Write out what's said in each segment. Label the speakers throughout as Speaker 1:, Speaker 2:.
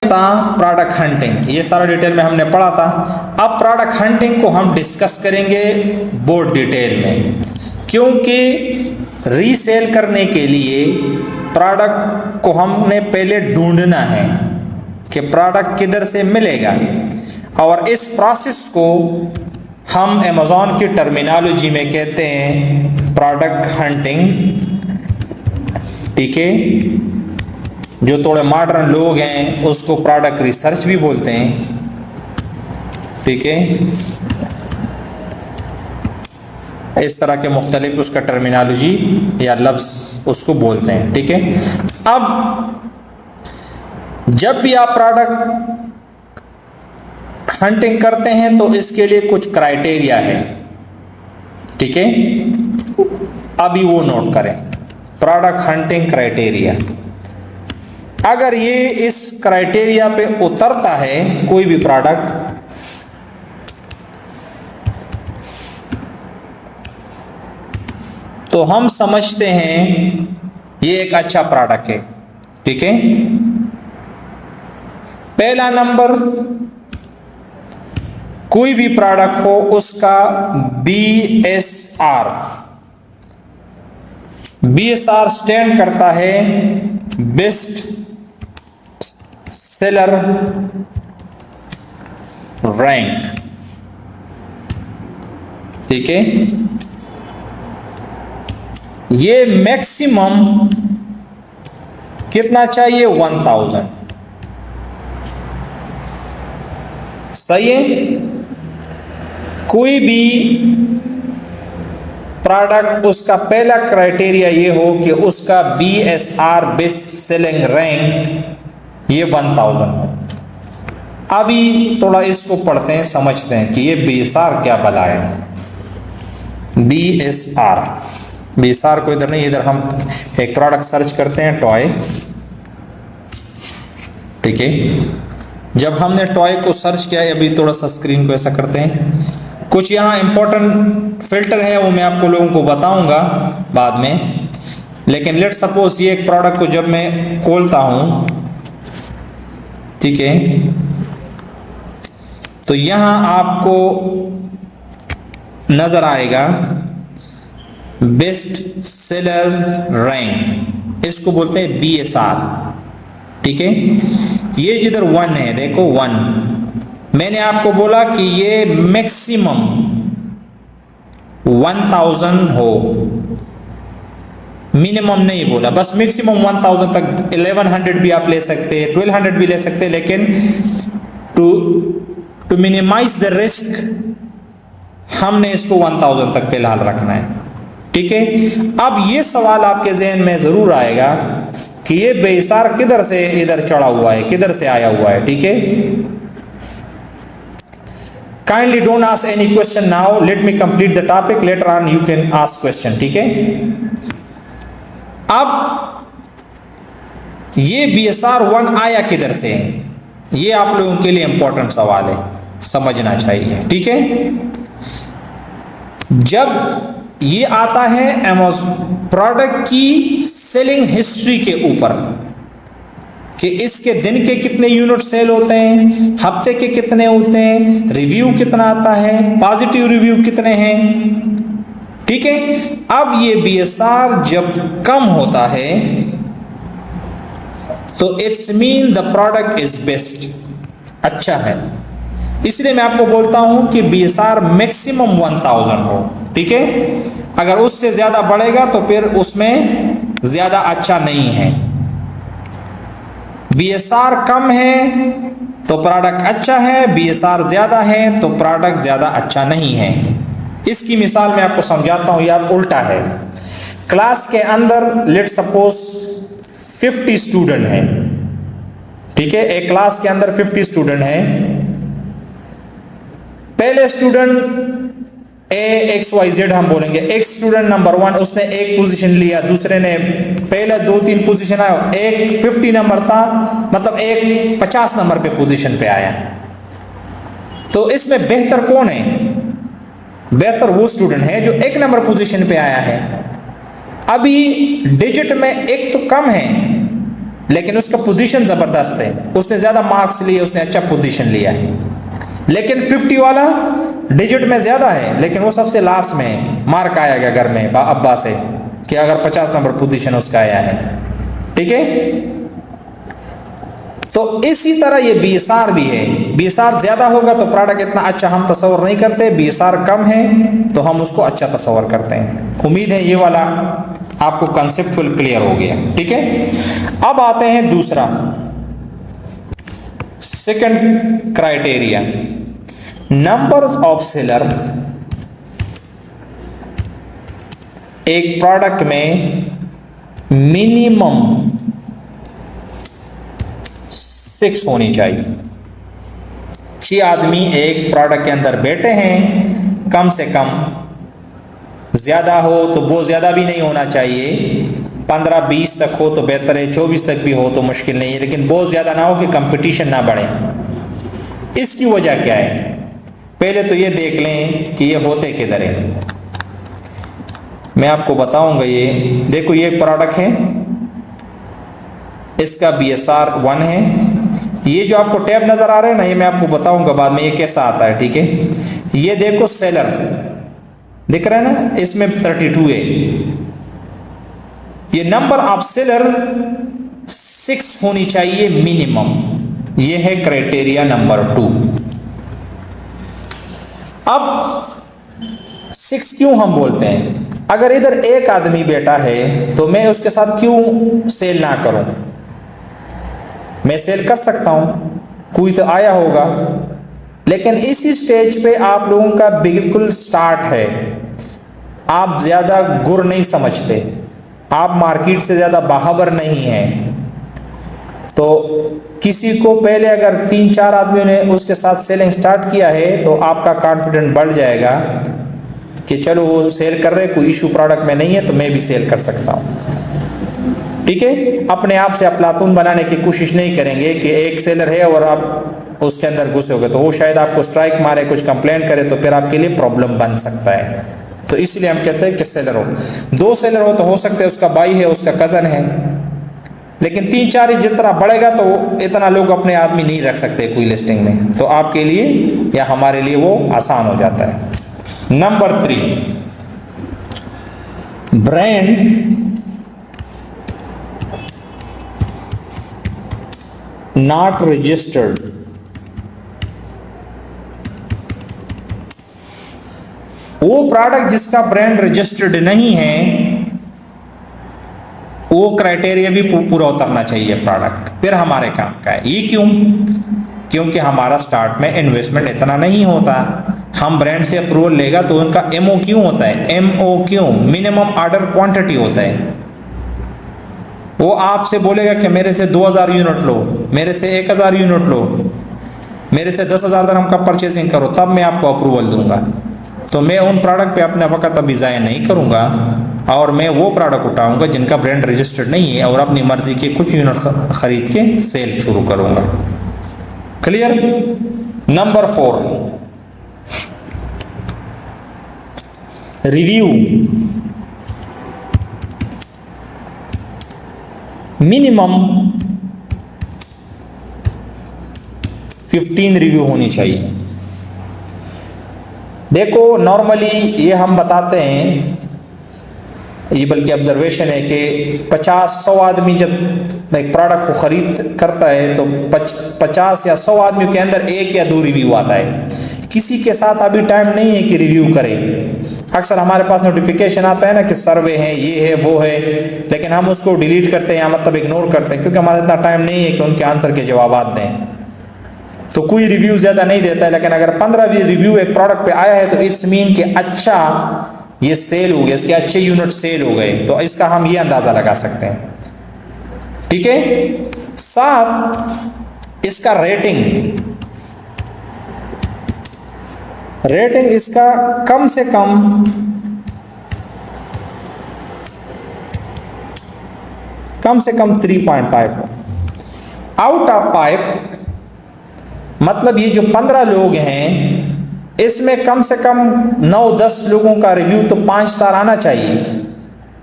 Speaker 1: Product hunting, ये सारा detail में हमने पढ़ा था। अब प्रोडक्ट हंटिंग को हम डिस्कस करेंगे बहुत डिटेल में, क्योंकि रीसेल करने के लिए प्रोडक्ट को हमने पहले ढूंढना है कि प्रोडक्ट किधर से मिलेगा, और इस प्रोसेस को हम अमेज़ॉन की टर्मिनोलॉजी में कहते हैं प्रोडक्ट हंटिंग। ठीक है, जो थोड़े मॉडर्न लोग हैं उसको प्रोडक्ट रिसर्च भी बोलते हैं। ठीक है, इस तरह के मुख्तलिफ उसका टर्मिनोलॉजी या लफ्ज़ उसको बोलते हैं। ठीक है, अब जब भी आप प्रोडक्ट हंटिंग करते हैं तो इसके लिए कुछ क्राइटेरिया है। ठीक है, अभी वो नोट करें, प्रोडक्ट हंटिंग क्राइटेरिया। अगर ये इस क्राइटेरिया पे उतरता है कोई भी प्रोडक्ट, तो हम समझते हैं ये एक अच्छा प्रोडक्ट है। ठीक है, पहला नंबर, कोई भी प्रोडक्ट हो उसका BSR स्टैंड करता है बेस्ट सेलर रैंक। ठीक है, ये मैक्सिमम कितना चाहिए, 1000। सही है, कोई भी प्रोडक्ट उसका पहला क्राइटेरिया ये हो कि उसका BSR बेस्ट सेलिंग रैंक ये 1000 हो। अभी थोड़ा इसको पढ़ते हैं, समझते हैं कि ये BSR क्या भला है। BSR को इधर नहीं, इधर हम एक प्रोडक्ट सर्च करते हैं, टॉय। ठीक है, जब हमने टॉय को सर्च किया है, अभी थोड़ा सा स्क्रीन को ऐसा करते हैं, कुछ यहाँ इंपॉर्टेंट फिल्टर है वो मैं आपको लोगों को बताऊंगा बाद में। लेकिन लेट सपोज ये एक प्रोडक्ट को जब मैं खोलता हूं, ठीक है, तो यहाँ आपको नजर आएगा बेस्ट सेलर रैंक, इसको बोलते हैं BSR। ठीक है, ये जिधर 1 है, देखो 1, मैंने आपको बोला कि ये मैक्सिमम 1000 हो, मिनिमम नहीं बोला, बस मैक्सिमम 1000 तक। 1100 भी आप ले सकते हैं, 1200 भी ले सकते हैं, लेकिन टू मिनिमाइज द रिस्क हमने इसको 1000 तक फिलहाल रखना है। ठीक है, अब ये सवाल आपके जहन में जरूर आएगा कि ये BSR किधर से इधर चढ़ा हुआ है, किधर से आया हुआ है। ठीक है, kindly don't ask any question now, late me complete the topic, later on you can ask question. ठीक है, अब ये BSR 1 आया किधर से, ये आप लोगों के लिए इंपॉर्टेंट सवाल है, समझना चाहिए। ठीक है, जब ये आता है अमेज़न प्रोडक्ट की सेलिंग हिस्ट्री के ऊपर कि इसके दिन के कितने यूनिट सेल होते हैं, हफ्ते के कितने होते हैं, रिव्यू कितना आता है, पॉजिटिव रिव्यू कितने हैं। ठीक है, अब ये BSR जब कम होता है तो it's mean the product is best, अच्छा है। इसलिए मैं आपको बोलता हूं कि BSR मैक्सिमम 1000 हो। ठीक है, अगर उससे ज्यादा बढ़ेगा तो फिर उसमें ज्यादा अच्छा नहीं है। BSR कम है तो प्रोडक्ट अच्छा है, BSR ज्यादा है तो प्रोडक्ट ज्यादा अच्छा नहीं है। इसकी मिसाल मैं आपको समझाता हूं, यह उल्टा है। क्लास के अंदर लेट सपोज 50 स्टूडेंट हैं। ठीक है, एक क्लास के अंदर 50 स्टूडेंट हैं। पहले स्टूडेंट XYZ हम बोलेंगे, एक स्टूडेंट नंबर 1 उसने एक पोजीशन लिया, दूसरे ने पहले 2-3 पोजीशन आया, एक 50 नंबर था, मतलब एक 50 नंबर पे पोजीशन पे आया। तो इसमें बेहतर कौन है? बेहतर वो स्टूडेंट है जो 1 नंबर पोजीशन पे आया है। अभी डिजिट में एक तो कम है लेकिन उसका पोजीशन ज़बरदस्त है, उसने ज़्यादा मार्क्स लिए, उसने अच्छा पोजीशन लिया है। लेकिन 50 वाला डिजिट में ज़्यादा है लेकिन वो सबसे लास्ट में है, मार्क आया गया घर में अब्बा से कि अगर 50 नंबर पोजीशन उसका आया है। ठीक है, तो इसी तरह ये BSR भी है। BSR ज़्यादा होगा तो प्रोडक्ट इतना अच्छा हम तस्वर नहीं करते, BSR कम है तो हम उसको अच्छा तस्वर करते हैं। उम्मीद है ये वाला आपको कंसेप्चुअल क्लियर हो गया। ठीक है, अब आते हैं दूसरा, second criteria, numbers of seller एक प्रोडक्ट में मिनिमम 6 होनी चाहिए। 6 आदमी एक प्रोडक्ट के अंदर बैठे हैं, कम से कम, ज़्यादा हो तो बहुत ज़्यादा भी नहीं होना चाहिए, 15-20 तक हो तो बेहतर है, 24 तक भी हो तो मुश्किल नहीं है, लेकिन बहुत ज़्यादा ना हो कि कंपटीशन ना बढ़े। इसकी वजह क्या है, पहले तो ये देख लें कि ये होते किधर है। मैं आपको बताऊंगा। ये देखो, ये प्रोडक्ट है, इसका BSR 1 है। ये जो आपको टैब नज़र आ रहा है ना, ये मैं आपको बताऊंगा बाद में ये कैसा आता है। ठीक है, ये देखो सेलर दिख रहा है ना, इसमें 32 है। ये नंबर ऑफ सेलर 6 होनी चाहिए मिनिमम, ये है क्राइटेरिया नंबर 2। अब 6 क्यों हम बोलते हैं, अगर इधर एक आदमी बैठा है तो मैं उसके साथ क्यों सेल ना करूं, मैं सेल कर सकता हूं, कोई तो आया होगा। लेकिन इसी स्टेज पे आप लोगों का बिल्कुल स्टार्ट है, आप ज़्यादा गुर नहीं समझते, आप मार्केट से ज़्यादा बाहर नहीं हैं, तो किसी को पहले अगर 3-4 आदमियों ने उसके साथ सेलिंग स्टार्ट किया है तो आपका कॉन्फिडेंस बढ़ जाएगा कि चलो वो सेल कर रहे, कोई इशू प्रोडक्ट में नहीं है तो मैं भी सेल कर सकता हूँ। ठीक है, अपने आप से अफलातून बनाने की कोशिश नहीं करेंगे कि एक सेलर है और आप उसके अंदर घुसोगे तो वो शायद आपको स्ट्राइक मारे, कुछ कंप्लेंट करे तो फिर आपके लिए प्रॉब्लम बन सकता है। तो इसलिए हम कहते हैं कि सेलर हो, 2 सेलर हो तो हो सकते हैं उसका भाई है, उसका कज़न है, लेकिन 3-4 जितना बढ़ेगा तो इतना लोग अपने आदमी नहीं रख सकते कोई लिस्टिंग में, तो आपके लिए या हमारे लिए वो आसान हो जाता है। Number 3, brand not registered. वो प्रोडक्ट जिसका ब्रांड रजिस्टर्ड नहीं है, वो क्राइटेरिया भी पूरा उतरना चाहिए प्रोडक्ट, फिर हमारे काम का है। ये क्यों, क्योंकि हमारा स्टार्ट में इन्वेस्टमेंट इतना नहीं होता। हम ब्रांड से अप्रूवल लेगा तो उनका MOQ होता है, MOQ मिनिमम ऑर्डर क्वांटिटी होता है। वो आपसे बोलेगा कि मेरे से 2000 यूनिट लो, मेरे से 1000 यूनिट लो, मेरे से 10,000 दिरहम का परचेजिंग करो, तब मैं आपको अप्रूवल दूंगा। तो मैं उन प्रोडक्ट पे अपना वक्त अभी ज़ाया नहीं करूंगा और मैं वो प्रोडक्ट उठाऊंगा जिनका ब्रांड रजिस्टर्ड नहीं है और अपनी मर्जी के कुछ यूनिट खरीद के सेल शुरू करूंगा। Clear. Number 4, review minimum 15 review होनी चाहिए। देखो नॉर्मली ये हम बताते हैं, ये बल्कि ऑब्जर्वेशन है कि 50-100 आदमी जब एक प्रोडक्ट को खरीद करता है तो 50 या 100 आदमियों के अंदर 1 या 2 रिव्यू आता है। किसी के साथ अभी टाइम नहीं है कि रिव्यू करें। अक्सर हमारे पास नोटिफिकेशन आता है ना कि सर्वे है, ये है, वो है, लेकिन हम उसको डिलीट करते हैं या मतलब इग्नोर करते हैं क्योंकि हमारा इतना टाइम नहीं है कि उनके आंसर के जवाब दें। तो कोई रिव्यू ज़्यादा नहीं देता है, लेकिन अगर 15 रिव्यू एक प्रोडक्ट पे आया है तो इट्स मीन कि अच्छा ये सेल हो गया, इसके अच्छे यूनिट सेल हो गए, तो इसका हम ये अंदाज़ा लगा सकते हैं। ठीक है। साथ इसका रेटिंग इसका कम से कम 3.5 हो आउट ऑफ 5। मतलब ये जो 15 लोग हैं इसमें कम से कम 9-10 लोगों का रिव्यू तो 5 स्टार आना चाहिए।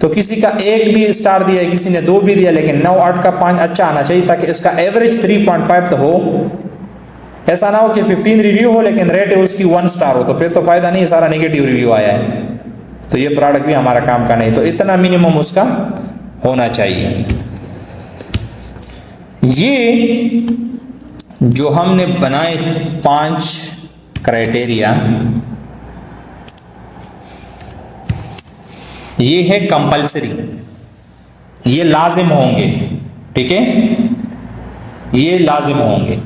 Speaker 1: तो किसी का 1 भी स्टार दिया है, किसी ने 2 भी दिया, लेकिन 9, 8 का 5 अच्छा आना चाहिए ताकि इसका एवरेज 3.5 तो हो। ऐसा ना हो कि 15 रिव्यू हो लेकिन रेट है उसकी 1 स्टार हो, तो फिर तो फायदा नहीं, सारा नेगेटिव रिव्यू आया है, तो ये प्रोडक्ट भी हमारा काम का नहीं। तो इतना मिनिमम उसका होना चाहिए। ये जो हमने बनाए 5 क्राइटेरिया, ये है कंपल्सरी, ये लाजिम होंगे, ठीक है, ये लाजिम होंगे।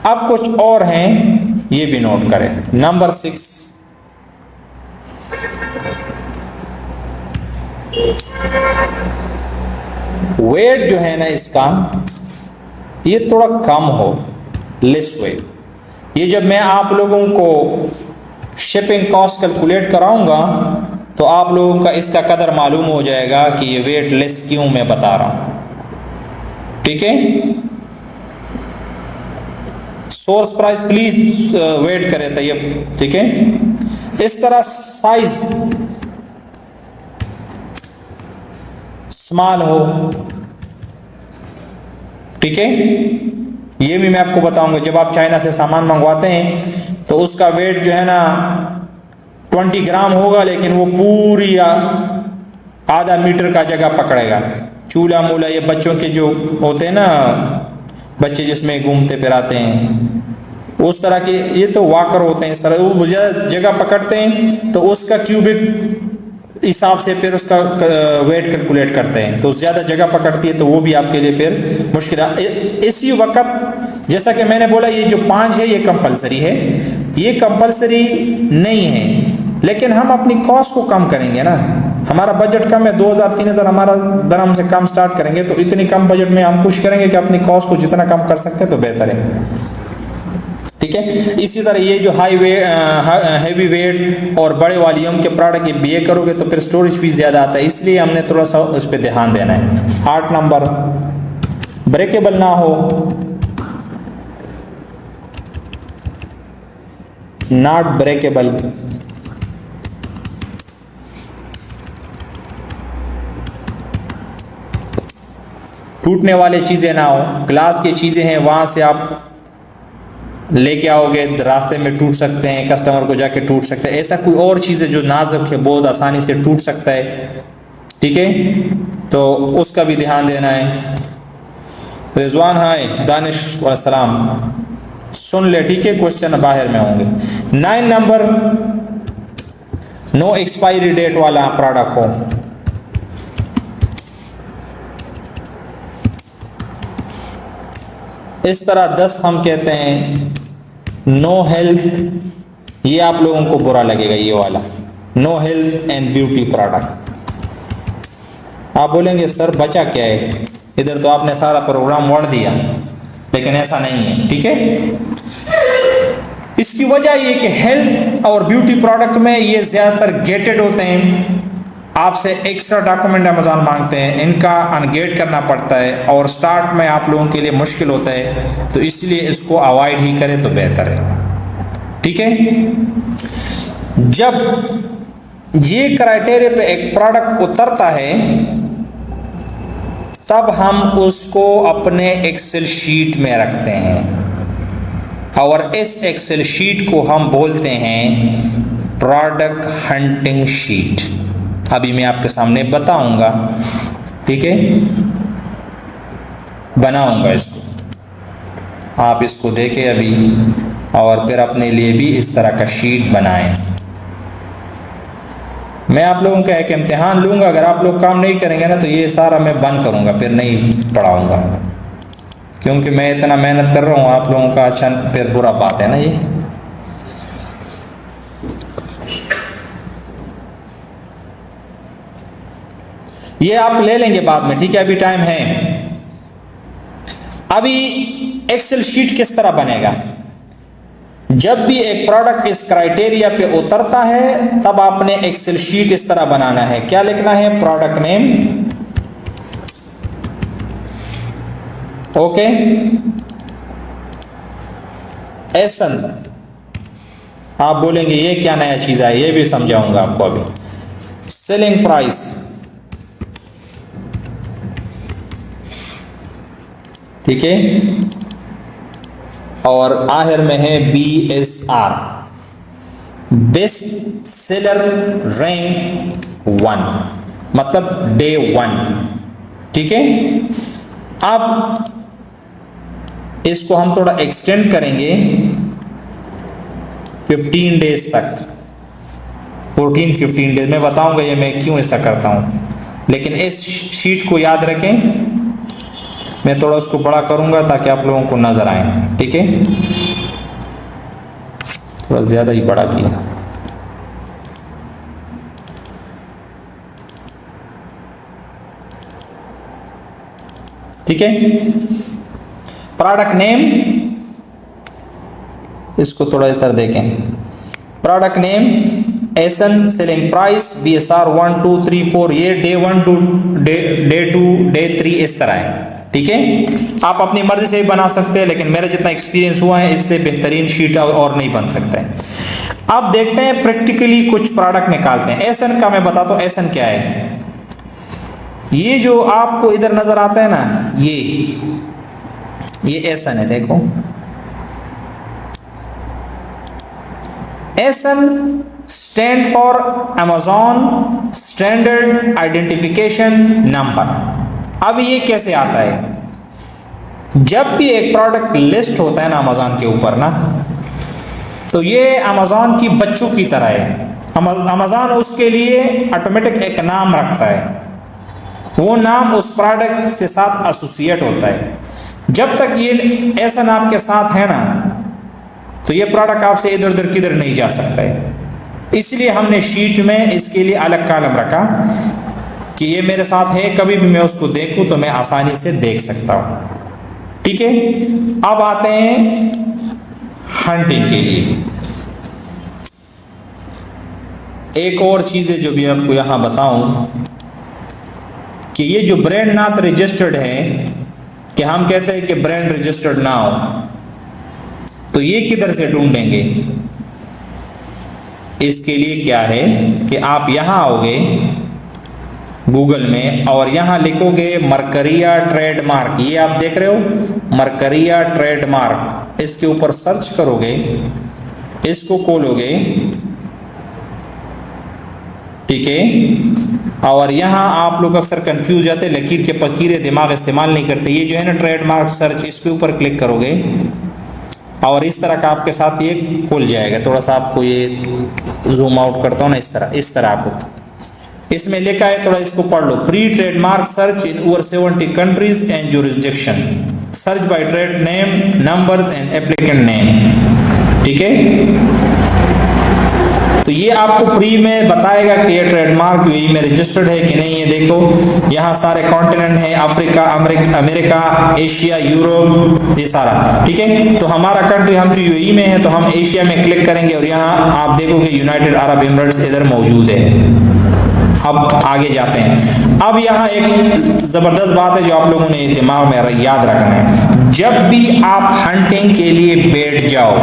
Speaker 1: अब कुछ और हैं, ये भी नोट करें। नंबर 6, वेट जो है ना इसका, ये थोड़ा कम हो, लेस वेट। ये जब मैं आप लोगों को शिपिंग कॉस्ट कैलकुलेट कराऊंगा तो आप लोगों का इसका कदर मालूम हो जाएगा कि ये वेट लेस क्यों मैं बता रहा हूं, ठीक है। सोर्स प्राइस प्लीज वेट करें तैयब, ठीक है। इस तरह साइज स्मॉल हो, ठीक है, ये भी मैं आपको बताऊंगा। जब आप चाइना से सामान मंगवाते हैं तो उसका वेट जो है ना 20 ग्राम होगा, लेकिन वो पूरी आधा मीटर का जगह पकड़ेगा। चूल्हा मूला ये बच्चों के जो होते हैं ना, बच्चे जिसमें घूमते फिराते हैं, उस तरह के ये तो वाकर होते हैं, इस तरह वो ज़्यादा जगह पकड़ते हैं, तो उसका क्यूबिक हिसाब से फिर उसका वेट कैलकुलेट करते हैं, तो ज़्यादा जगह पकड़ती है, तो वो भी आपके लिए फिर मुश्किल है। इसी वक्त जैसा कि मैंने बोला, ये जो 5 है ये कंपलसरी है, ये कंपलसरी नहीं है, लेकिन हम अपनी कॉस्ट को कम करेंगे ना। हमारा बजट कम है, 2000-3000 हमारा दरम से कम स्टार्ट करेंगे, तो इतनी कम बजट में हम कोशिश करेंगे कि अपनी कॉस्ट को जितना कम कर सकते हैं तो बेहतर है, ठीक है। इसी तरह ये जो हैवी वेट और बड़े वॉल्यूम के प्रोडक्ट ये करोगे तो फिर स्टोरेज फीस ज़्यादा आता है, इसलिए हमने थोड़ा सा उस पर ध्यान देना है। 8 नंबर, ब्रेकेबल ना हो, नॉट ब्रेकेबल, टूटने वाली चीज़ें ना हो। ग्लास की चीज़ें हैं, वहाँ से आप लेके आओगे, रास्ते में टूट सकते हैं, कस्टमर को जाके टूट सकते हैं। ऐसा कोई और चीज़ है जो नाजुक है, बहुत आसानी से टूट सकता है, ठीक है, तो उसका भी ध्यान देना है। रिजवान हाय, दानिश वालेकुम, सुन ले, ठीक है, क्वेश्चन बाहर में होंगे। 9 नंबर, नो एक्सपायरी डेट वाला प्रोडक्ट हो। इस तरह 10 हम कहते हैं नो हेल्थ, ये आप लोगों को बुरा लगेगा, ये वाला no health and beauty product. आप बोलेंगे सर बचा क्या है, इधर तो आपने सारा प्रोग्राम वर्ण दिया, लेकिन ऐसा नहीं है, ठीक है। इसकी वजह ये कि हेल्थ और ब्यूटी प्रोडक्ट में ये ज़्यादातर गेटेड होते हैं, आपसे एक्स्ट्रा डॉक्यूमेंट अमेज़ॉन मांगते हैं, इनका अनगेट करना पड़ता है और स्टार्ट में आप लोगों के लिए मुश्किल होता है, तो इसलिए इसको अवॉइड ही करें तो बेहतर है, ठीक है। जब ये क्राइटेरिया पे एक प्रोडक्ट उतरता है तब हम उसको अपने एक्सेल शीट में रखते हैं और इस एक्सेल शीट को हम बोलते हैं प्रोडक्ट हंटिंग शीट। अभी मैं आपके सामने बताऊंगा, ठीक है, बनाऊंगा इसको, आप इसको देखें अभी और फिर अपने लिए भी इस तरह का शीट बनाएं। मैं आप लोगों का एक इम्तिहान लूंगा, अगर आप लोग काम नहीं करेंगे ना तो ये सारा मैं बंद करूंगा, फिर नहीं पढ़ाऊंगा, क्योंकि मैं इतना मेहनत कर रहा हूँ आप लोगों का, अच्छा फिर बुरा बात है ना। ये आप ले लेंगे बाद में, ठीक है, अभी टाइम है। अभी एक्सेल शीट किस तरह बनेगा, जब भी एक प्रोडक्ट इस क्राइटेरिया पे उतरता है तब आपने एक्सेल शीट इस तरह बनाना है। क्या लिखना है, प्रोडक्ट नेम, ओके, एसन। आप बोलेंगे ये क्या नया चीज है, ये भी समझाऊंगा आपको अभी। सेलिंग प्राइस, ठीक है, और आखिर में है BSR, बेस्ट सेलर रैंक 1, मतलब डे 1, ठीक है। अब इसको हम थोड़ा एक्सटेंड करेंगे 15 डेज तक, 14-15 डेज। मैं बताऊंगा ये मैं क्यों ऐसा करता हूं, लेकिन इस शीट को याद रखें। मैं थोड़ा उसको बड़ा करूंगा ताकि आप लोगों को नजर आए, ठीक है। थोड़ा ज्यादा ही बड़ा किया, ठीक है। प्रोडक्ट नेम, इसको थोड़ा इधर देखें। प्रोडक्ट नेम, एसन, सेलिंग प्राइस, BSR 1 2 3 4, ये डे 1 टू डे 2 डे 3 इस तरह है, ठीक है। आप अपनी मर्जी से भी बना सकते हैं, लेकिन मेरा जितना एक्सपीरियंस हुआ है इससे बेहतरीन शीट और नहीं बन सकता है। अब देखते हैं प्रैक्टिकली कुछ प्रोडक्ट निकालते हैं। एसन का मैं बताता हूँ एसन क्या है। ये जो आपको इधर नजर आता है ना, ये एसन है, देखो ASIN stand for Amazon standard identification number. अब ये कैसे आता है, जब भी एक प्रोडक्ट लिस्ट होता है ना अमेज़न के ऊपर ना, तो ये अमेज़न की बच्चों की तरह है। अमेज़न उसके लिए ऑटोमेटिक एक नाम रखता है, वो नाम उस प्रोडक्ट से साथ एसोसिएट होता है। जब तक ये एसन आपके साथ है ना, तो ये प्रोडक्ट आपसे इधर उधर किधर नहीं जा सकता है। इसलिए हमने शीट में इसके लिए अलग कॉलम रखा कि ये मेरे साथ है, कभी भी मैं उसको देखूं तो मैं आसानी से देख सकता हूं, ठीक है। अब आते हैं हंटिंग के लिए। एक और चीज़ है जो भी आपको यहां बताऊं कि ये जो ब्रांड नाथ रजिस्टर्ड है, कि हम कहते हैं कि ब्रांड रजिस्टर्ड ना हो, तो ये किधर से ढूंढेंगे। इसके लिए क्या है कि आप यहां आओगे गूगल में और यहां लिखोगे मरकरिया ट्रेडमार्क, ये आप देख रहे हो मरकरिया ट्रेडमार्क, इसके ऊपर सर्च करोगे, इसको खोलोगे, ठीक है। और यहाँ आप लोग अक्सर कंफ्यूज जाते हैं, लकीर के फकीर दिमाग इस्तेमाल नहीं करते। ये जो है ना ट्रेडमार्क सर्च, इस पे ऊपर क्लिक करोगे और इस तरह का आपके साथ ये खुल जाएगा। थोड़ा सा आपको ये जूम आउट करता हूँ ना, इस तरह आपको इसमें लिखा है, थोड़ा इसको पढ़ लो। Pre trademark search in over 70 countries and jurisdiction, search by trade name, number and applicant name, ठीक है। तो ये आपको फ्री में बताएगा कि ये ट्रेडमार्क यूएई में रजिस्टर्ड है कि नहीं है। देखो यहाँ सारे कॉन्टिनेंट है, अफ्रीका, अमेरिका, एशिया, यूरोप, ये सारा, ठीक है। तो हमारा कंट्री, हम जो यूएई में है तो हम एशिया में क्लिक करेंगे और यहाँ आप देखोगे यूनाइटेड अरब एमिरेट्स इधर मौजूद है। अब आगे जाते हैं। अब यहाँ एक जबरदस्त बात है जो आप लोगों ने दिमाग में याद रखना है। जब भी आप हंटिंग के लिए बैठ जाओ,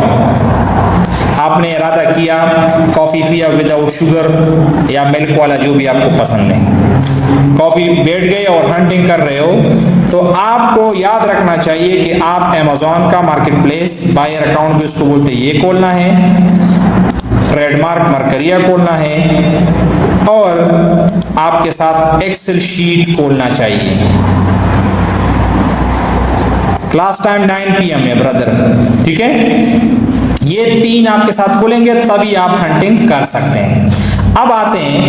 Speaker 1: आपने इरादा किया कॉफ़ी पिया विदाउट शुगर या मिल्क वाला, जो भी आपको पसंद है, कॉफ़ी बैठ गए और हंटिंग कर रहे हो, तो आपको याद रखना चाहिए कि आप अमेज़न का मार्केट प्लेस बायर अकाउंट भी उसको बोलते हैं, ये खोलना है, ट्रेडमार्क मरकरिया खोलना है और आपके साथ एक्सेल शीट खोलना चाहिए। क्लास टाइम 9 PM है ब्रदर, ठीक है। ये 3 आपके साथ खोलेंगे तभी आप हंटिंग कर सकते हैं। अब आते हैं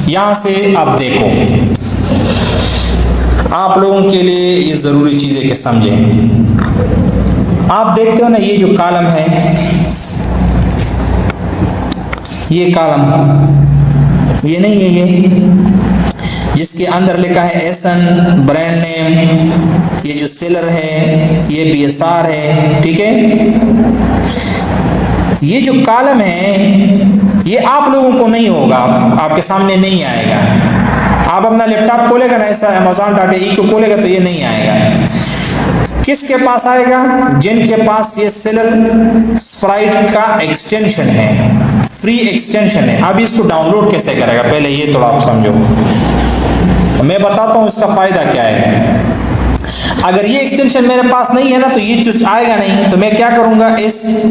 Speaker 1: यहां से, अब देखो आप लोगों के लिए ये जरूरी चीज है कि समझें। आप देखते हो ना ये जो कॉलम है, ये कॉलम ये नहीं है, ये जिसके अंदर लिखा है एसन ब्रांड नेम, ये जो सेलर है ये BSR है, ठीक है। ये जो कॉलम है ये आप लोगों को नहीं होगा, आपके सामने नहीं आएगा, आप अपना लैपटॉप खोलेगा ना, ऐसा amazon.e को खोलेगा तो ये नहीं आएगा। किसके पास आएगा? जिनके पास ये सेलर स्प्राइट का एक्सटेंशन है, फ्री एक्सटेंशन है। अब इसको डाउनलोड कैसे करेगा, पहले ये थोड़ा आप समझो, मैं बताता हूँ इसका फायदा क्या है। अगर ये एक्सटेंशन मेरे पास नहीं है ना तो ये चीज आएगा नहीं। तो मैं क्या करूंगा, इस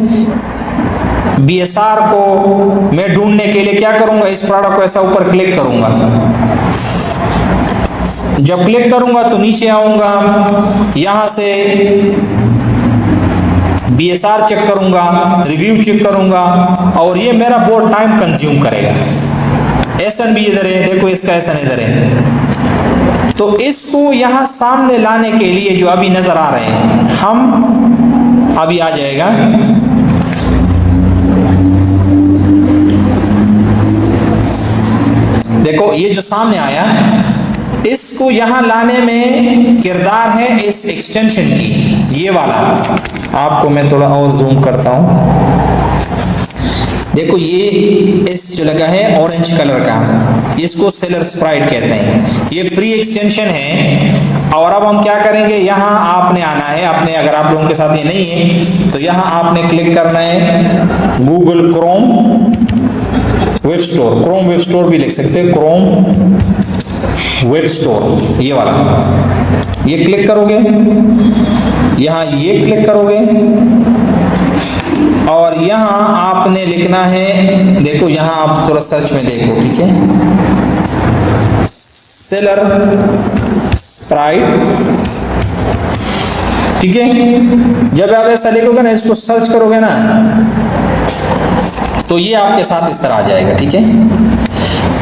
Speaker 1: BSR को मैं ढूंढने के लिए क्या करूंगा, इस प्रोडक्ट को ऐसा ऊपर क्लिक करूंगा। जब क्लिक करूंगा तो नीचे आऊंगा, यहां से BSR चेक करूंगा, रिव्यू चेक करूंगा, और ये मेरा बहुत टाइम कंज्यूम करेगा। एसन भी इधर है, देखो इसका एसन इधर है। तो इसको यहां सामने लाने के लिए जो अभी नजर आ रहे हैं, हम अभी आ जाएगा, देखो ये जो सामने आया, इसको यहां लाने में किरदार है इस एक्सटेंशन की, ये वाला। आपको मैं थोड़ा और जूम करता हूं, देखो ये इस जो लगा है ऑरेंज कलर का, इसको सेलर स्प्राइट कहते हैं, ये फ्री एक्सटेंशन है। और अब हम क्या करेंगे, यहाँ आपने आना है अपने, अगर आप लोगों के साथ ये नहीं है तो यहाँ आपने क्लिक करना है Google Chrome web store, Chrome web store भी लिख सकते हैं, क्रोम वेब स्टोर, ये वाला, ये क्लिक करोगे, यहाँ ये क्लिक करोगे, और यहाँ आपने लिखना है, देखो यहाँ आप थोड़ा सर्च में देखो, ठीक है, सेलर स्प्राइट, ठीक है। जब आप ऐसा लिखोगे ना, इसको सर्च करोगे ना, तो ये आपके साथ इस तरह आ जाएगा, ठीक है।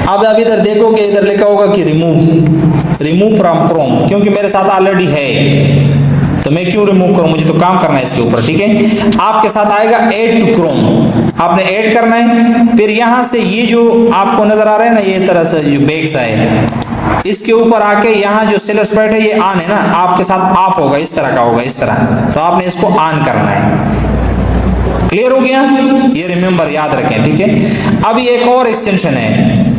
Speaker 1: अब आप इधर देखोगे, इधर लिखा होगा कि रिमूव फ्रॉम क्रोम, क्योंकि मेरे साथ ऑलरेडी है तो मैं क्यों रिमूव करूं, मुझे तो काम करना है इसके ऊपर, ठीक है। आपके साथ आएगा ऐड टू क्रोम, आपने ऐड करना है। फिर यहां से ये जो आपको नजर आ रहा है ना, ये तरह से जो बैक्स है, इसके ऊपर आके यहाँ जो सेलर स्प्राइट है ये ऑन है ना, आपके साथ ऑफ होगा, इस तरह का होगा, इस तरह, तो आपने इसको ऑन करना है। क्लियर हो गया, ये रिमेंबर याद रखें, ठीक है। अब एक और एक्सटेंशन है,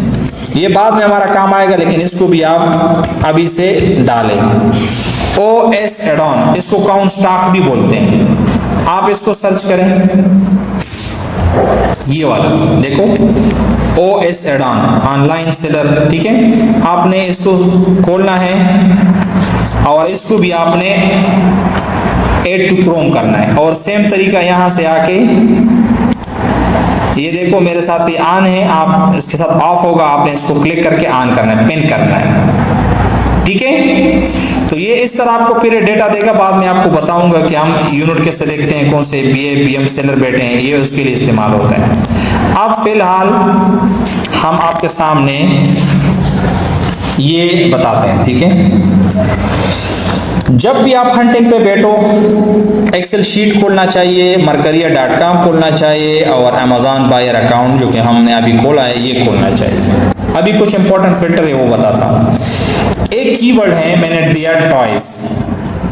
Speaker 1: ये बाद में हमारा काम आएगा, लेकिन इसको भी आप अभी से डालें, OS एडॉन, इसको काउंट स्टॉक भी बोलते हैं। आप इसको सर्च करें, ये वाला देखो, OS एडॉन ऑनलाइन सेलर, ठीक है। आपने इसको खोलना है और इसको भी आपने ऐड टू क्रोम करना है, और सेम तरीका यहां से आके, ये देखो मेरे साथ ये ऑन है, आप इसके साथ ऑफ होगा, आपने इसको क्लिक करके ऑन करना है, पिन करना है, ठीक है। तो ये इस तरह आपको फिर डेटा देगा, बाद में आपको बताऊंगा कि हम यूनिट कैसे देखते हैं, कौन से BA BM सेलर बैठे हैं, ये उसके लिए इस्तेमाल होता है। अब फिलहाल हम आपके सामने ये बताते हैं, ठीक है। जब भी आप हंटिंग पे बैठो, एक्सेल शीट खोलना चाहिए, mercuria.com खोलना चाहिए, और अमेजॉन बायर अकाउंट जो कि हमने अभी खोला है ये खोलना चाहिए। अभी कुछ इंपॉर्टेंट फिल्टर है वो बताता हूँ। एक कीवर्ड है, मैंने दिया टॉयज,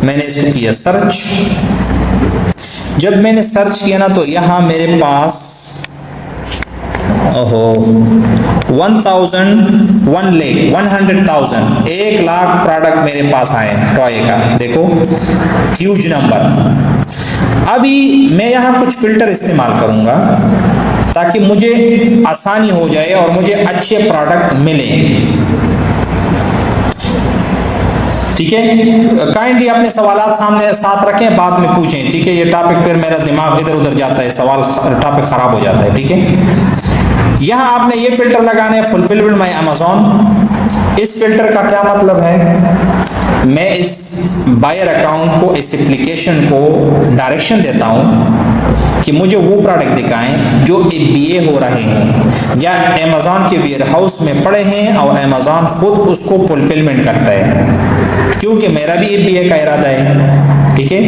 Speaker 1: मैंने इसको किया सर्च। जब मैंने सर्च किया ना तो यहाँ मेरे पास 100,000 प्रोडक्ट मेरे पास आए टॉय का, देखो ह्यूज नंबर। अभी मैं यहाँ कुछ फिल्टर इस्तेमाल करूंगा ताकि मुझे आसानी हो जाए और मुझे अच्छे प्रोडक्ट मिले, ठीक है। काइंडली अपने सवालात सामने साथ रखें, बाद में पूछें, ठीक है। ये टॉपिक पर मेरा दिमाग इधर उधर जाता है, सवाल टॉपिक खराब हो जाता है, ठीक है। यहाँ आपने ये फिल्टर लगाने हैं, फुलफिलमेंट बाय अमेजॉन। इस फिल्टर का क्या मतलब है, मैं इस बायर अकाउंट को, इस एप्लीकेशन को डायरेक्शन देता हूँ कि मुझे वो प्रोडक्ट दिखाएं जो BA हो रहे हैं या अमेजॉन के वेयर हाउस में पड़े हैं और अमेजॉन खुद उसको फुलफिलमेंट करता है, क्योंकि मेरा भी BA का इरादा है, ठीक है।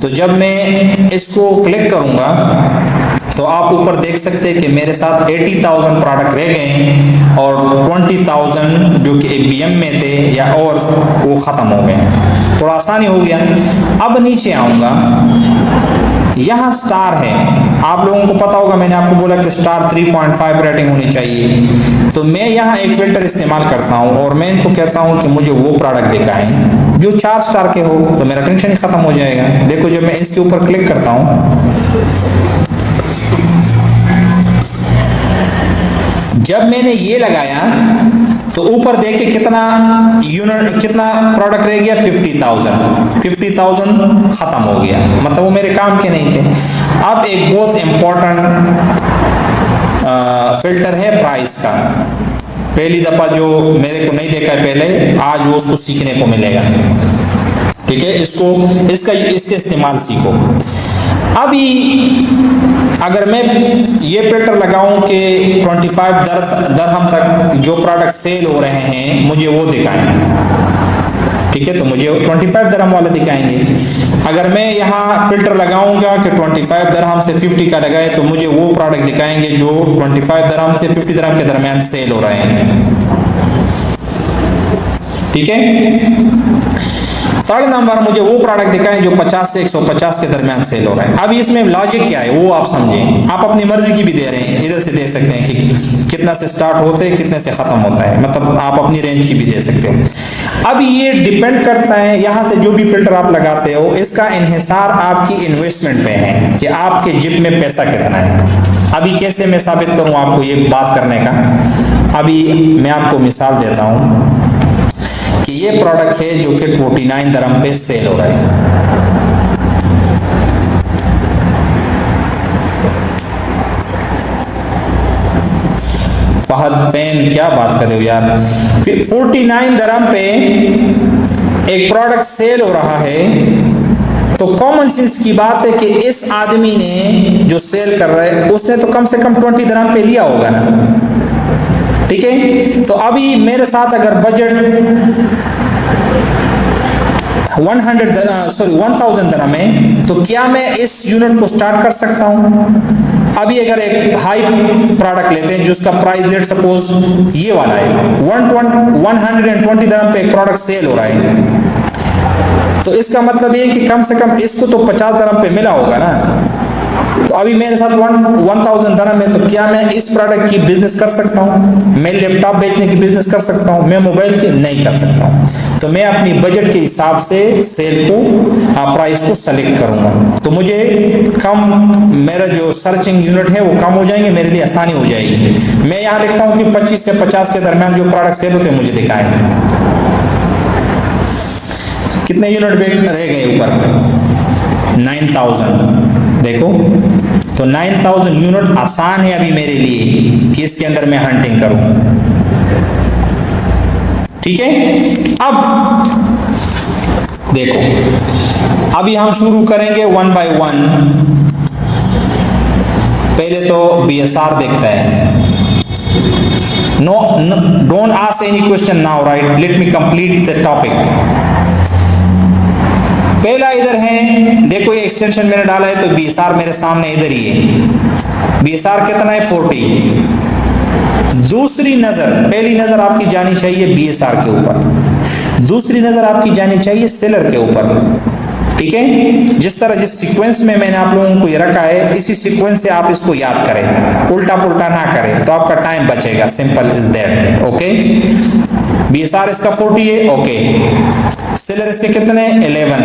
Speaker 1: तो जब मैं इसको क्लिक करूँगा तो आप ऊपर देख सकते हैं कि मेरे साथ 80,000 प्रोडक्ट रह गए और 20,000 जो कि ABM में थे या और वो ख़त्म हो गए। थोड़ा आसानी हो गया। अब नीचे आऊँगा, यहाँ स्टार है, आप लोगों को पता होगा, मैंने आपको बोला कि स्टार 3.5 रेटिंग होनी चाहिए। तो मैं यहाँ एक फिल्टर इस्तेमाल करता हूँ और मैं इनको कहता हूँ कि मुझे वो प्रोडक्ट दिखाएं जो 4 स्टार के हो, तो मेरा टेंशन ही ख़त्म हो जाएगा। देखो जब मैं इसके ऊपर क्लिक करता हूँ, जब मैंने ये लगाया तो ऊपर देखे कितना यूनिट, कितना प्रोडक्ट रह गया, 50,000 खत्म हो गया, मतलब वो मेरे काम के नहीं थे। अब एक बहुत इंपॉर्टेंट फिल्टर है प्राइस का। पहली दफा जो मेरे को नहीं देखा है पहले, आज वो उसको सीखने को मिलेगा। ठीक है, इसके इस्तेमाल सीखो। अभी अगर मैं ये फिल्टर लगाऊं कि 25 दरहम तक जो प्रोडक्ट सेल हो रहे हैं मुझे वो दिखाएं, ठीक है, तो मुझे 25 दरहम वाले दिखाएंगे। अगर मैं यहाँ फिल्टर लगाऊंगा कि 25 दरहम से 50 का लगाए, तो मुझे वो प्रोडक्ट दिखाएंगे जो 25 दरहम से 50 दरहम के दरमियान सेल हो रहे हैं। ठीक है, थर्ड नंबर मुझे वो प्रोडक्ट दिखाएं जो 50 से 150 के दरमियान सेल हो रहे हैं। अब इसमें लॉजिक क्या है वो आप समझें। आप अपनी मर्जी की भी दे रहे हैं, इधर से दे सकते हैं कि कितना से स्टार्ट होते हैं, कितने से ख़त्म होता है, मतलब आप अपनी रेंज की भी दे सकते हैं। अब ये डिपेंड करता है, यहाँ से जो भी फिल्टर आप लगाते हो इसका इन्हिसार आपकी इन्वेस्टमेंट पे है कि आपके जिब में पैसा कितना है। अभी कैसे मैं साबित करूँ आपको ये बात करने का, अभी मैं आपको मिसाल देता हूँ कि ये प्रोडक्ट है जो कि 49 दरहम पे सेल हो रहा है। फहद फैन क्या बात कर रहे हो यार, 49 दरहम पे एक प्रोडक्ट सेल हो रहा है, तो कॉमन सेंस की बात है कि इस आदमी ने जो सेल कर रहा है उसने तो कम से कम 20 दरहम पे लिया होगा ना। ठीक है, तो अभी मेरे साथ अगर बजट 1000 दरहम है, तो क्या मैं इस यूनिट को स्टार्ट कर सकता हूं? अभी अगर एक हाई प्रोडक्ट लेते हैं जिसका प्राइस रेट सपोज ये वाला है, 120 दरहम पे एक प्रोडक्ट सेल हो रहा है, तो इसका मतलब ये कि कम से कम इसको तो 50 दरहम पे मिला होगा ना। तो अभी मेरे साथ 1000 दरहम है, तो क्या मैं इस प्रोडक्ट की बिजनेस कर सकता हूँ? मैं लैपटॉप बेचने की बिजनेस कर सकता हूँ? मैं मोबाइल की नहीं कर सकता हूँ। तो मैं अपनी बजट के हिसाब से सेल को प्राइस को सेलेक्ट करूँगा, तो मुझे कम, मेरा जो सर्चिंग यूनिट है वो कम हो जाएंगे, मेरे लिए आसानी हो जाएगी। मैं यहाँ लिखता हूँ कि 25 से 50 के दरमियान जो प्रोडक्ट सेल होते हैं मुझे दिखाएं। कितने यूनिट रह गए ऊपर? 9000। देखो, तो 9000 यूनिट आसान है अभी मेरे लिए कि इसके अंदर मैं हंटिंग करूं। ठीक है, अब देखो, अभी हम शुरू करेंगे 1 बाय 1। पहले तो BSR देखता है। No, don't ask any question now, right, let me complete the topic. पहला इधर है, देखो ये एक्सटेंशन मैंने डाला है, तो BSR मेरे सामने इधर ही है। BSR कितना है? 40। दूसरी नजर, पहली नजर आपकी जानी चाहिए BSR के ऊपर, दूसरी नजर आपकी जानी चाहिए सेलर के ऊपर। ठीक है, जिस तरह जिस सीक्वेंस में मैंने आप लोगों को ये रखा है, इसी सीक्वेंस से आप इसको याद करें, उल्टा पुल्टा ना करें, तो आपका टाइम बचेगा। Simple is that. Okay, BSR इसका 40 है। ओके, सेलर इसके कितने? 11।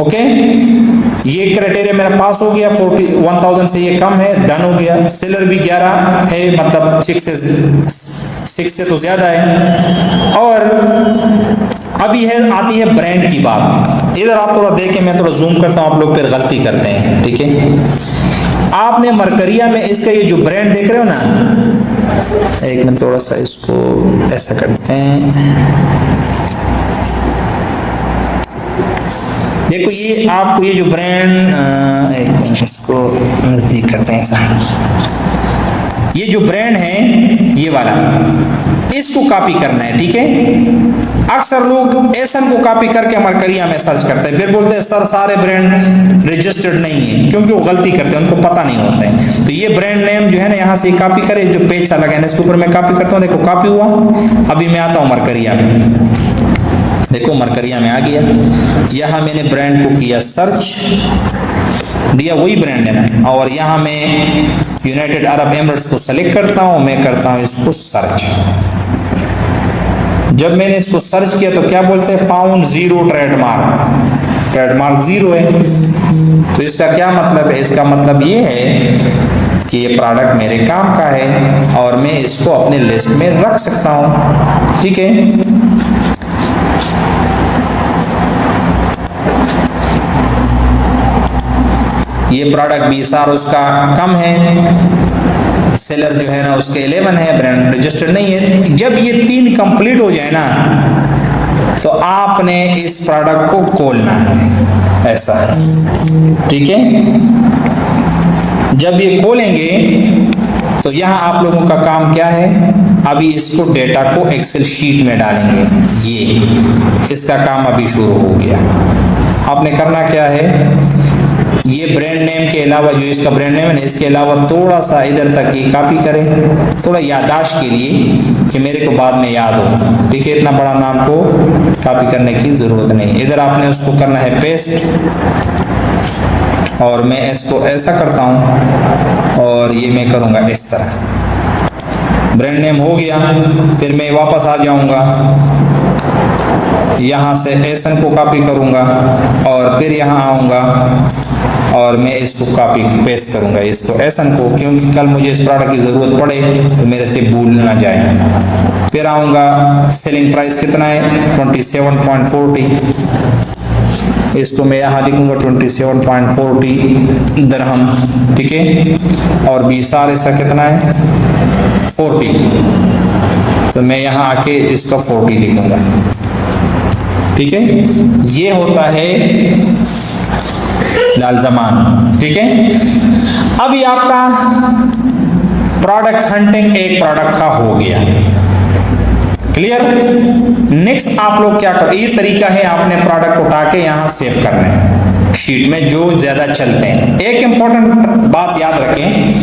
Speaker 1: ओके, ये क्राइटेरिया मेरा पास हो गया, 1000 से ये कम है, डन हो गया। सेलर भी 11 है, मतलब 6 से तो ज्यादा है। और अभी है, आती है ब्रांड की बात। इधर आप थोड़ा देखें, मैं थोड़ा जूम करता हूँ, आप लोग फिर गलती करते हैं। ठीक है, आपने मरकरिया में इसका ये जो ब्रांड देख रहे हो ना, एक मिनट थोड़ा सा इसको ऐसा करते हैं। देखो ये आपको ये जो ब्रांड, एक मिनट इसको नजदीक करते हैं ऐसा, ये जो ब्रांड है ये वाला, इसको कॉपी करना है, ठीक है। अक्सर लोग एसन को कॉपी करके मरकरिया में सर्च करते हैं, फिर बोलते हैं सर सारे ब्रांड रजिस्टर्ड नहीं है, क्योंकि वो गलती करते हैं, उनको पता नहीं होता है। तो ये ब्रांड नेम जो है ना यहाँ से कॉपी करे, जो पेज सा लगा है इसके ऊपर मैं कॉपी करता हूँ, देखो कॉपी हुआ। अभी मैं आता हूँ मरकरिया में, देखो मरकरिया में आ गया, यहाँ मैंने ब्रांड को किया सर्च, दिया वही ब्रांड है ना, और यहाँ मैं यूनाइटेड अरब एमिरेट्स को सेलेक्ट करता हूँ, मैं करता हूँ इसको सर्च। जब मैंने इसको सर्च किया तो क्या बोलते हैं, found zero trademark, trademark zero है। तो इसका क्या मतलब है, इसका मतलब ये है कि ये प्रोडक्ट मेरे काम का है और मैं इसको अपने लिस्ट में रख सकता हूँ, ठीक है। ये प्रोडक्ट BSR उसका कम है, सेलर जो है ना उसके 11 है, ब्रांड रजिस्टर्ड नहीं है। जब ये 3 कंप्लीट हो जाए ना तो आपने इस प्रोडक्ट को खोलना है, ऐसा, ठीक है। जब ये खोलेंगे तो यहाँ आप लोगों का काम क्या है, अभी इसको डेटा को एक्सेल शीट में डालेंगे, ये इसका काम अभी शुरू हो गया। आपने करना क्या है, ये ब्रांड नेम के अलावा जो इसका ब्रांड नेम है ना, इसके अलावा थोड़ा सा इधर तक ये कॉपी करें, थोड़ा याददाश्त के लिए कि मेरे को बाद में याद हो, ठीक है। इतना बड़ा नाम को कॉपी करने की जरूरत नहीं। इधर आपने उसको करना है पेस्ट, और मैं इसको ऐसा करता हूँ और ये मैं करूँगा इस तरह। ब्रांड नेम हो गया, फिर मैं वापस आ जाऊँगा, यहाँ से एसन को कॉपी करूँगा और फिर यहाँ आऊँगा और मैं इसको कॉपी पेस्ट करूँगा, इसको एसन को, क्योंकि कल मुझे इस प्रोडक्ट की ज़रूरत पड़े तो मेरे से भूल ना जाए। फिर आऊँगा, सेलिंग प्राइस कितना है 27.40, इसको मैं यहाँ लिखूँगा 27.40 दिरहम, ठीक है। और BSR इसका कितना है 40, तो मैं यहाँ आके इसका 40 लिखूँगा, ठीक है। ये होता है लालजमान, ठीक है। अभी आपका प्रोडक्ट हंटिंग एक प्रोडक्ट का हो गया, क्लियर। नेक्स्ट आप लोग क्या करो, ये तरीका है आपने प्रोडक्ट उठा के यहाँ सेव करना है शीट में जो ज्यादा चलते हैं। एक इंपॉर्टेंट बात याद रखें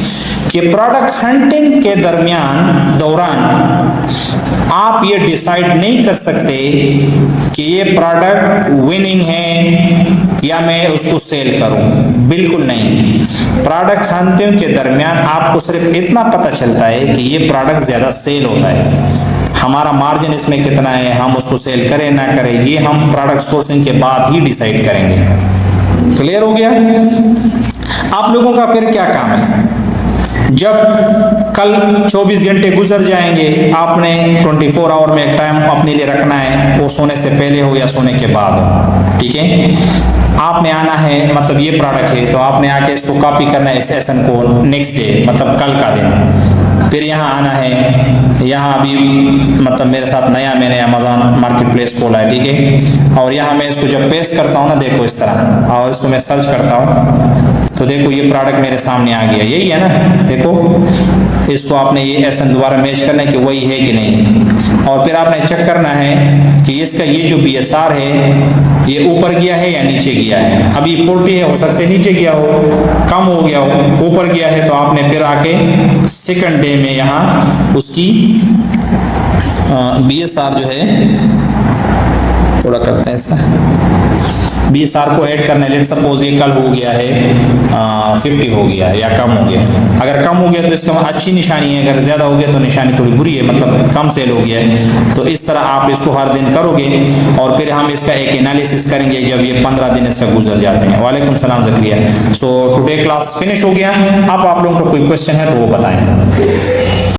Speaker 1: कि प्रोडक्ट हंटिंग के दौरान आप ये डिसाइड नहीं कर सकते कि ये प्रोडक्ट विनिंग है या मैं उसको सेल करूं, बिल्कुल नहीं। प्रोडक्ट हंटिंग के दरमियान आपको सिर्फ इतना पता चलता है कि ये प्रोडक्ट ज्यादा सेल होता है, हमारा मार्जिन इसमें कितना है, हम उसको सेल करें ना करें, ये हम प्रोडक्ट सोर्सिंग के बाद ही डिसाइड करेंगे। क्लियर हो गया। आप लोगों का फिर क्या काम है, जब कल 24 घंटे गुजर जाएंगे, आपने 24 आवर में एक टाइम अपने लिए रखना है, वो सोने से पहले हो या सोने के बाद हो, ठीक है। आपने आना है, मतलब ये प्रोडक्ट है तो आपने आके इसको कॉपी करना है इस एसन को नेक्स्ट डे, मतलब कल का दिन। फिर यहाँ आना है, यहाँ अभी मतलब मेरे साथ नया मैंने अमेज़न मार्केट प्लेस खोला है, ठीक है। और यहाँ मैं इसको जब पेस्ट करता हूँ ना, देखो इस तरह, और इसको मैं सर्च करता हूँ तो देखो ये प्रोडक्ट मेरे सामने आ गया, यही है ना, देखो। इसको आपने ये एसन दोबारा मैच करना है कि वही है कि नहीं, और फिर आपने चेक करना है कि इसका ये जो BSR है ये ऊपर गया है या नीचे गया है। अभी 40 है, हो सकता है नीचे गया हो, कम हो गया हो, ऊपर गया है तो आपने फिर आके सेकंड डे में यहाँ उसकी BSR जो है थोड़ा करते हैं ऐसा, BSR को ऐड करना है। लेट सपोज ये कल हो गया है 50 हो गया है या कम हो गया है। अगर कम हो गया तो इसका अच्छी निशानी है, अगर ज़्यादा हो गया तो निशानी थोड़ी बुरी है, मतलब कम सेल हो गया है। तो इस तरह आप इसको हर दिन करोगे और फिर हम इसका एक एनालिसिस करेंगे जब ये 15 दिन इसका गुजर जाते हैं। वालेकुम सलाम Zakaria. So today class finish हो गया। अब आप लोगों का कोई क्वेश्चन है तो वो बताएं।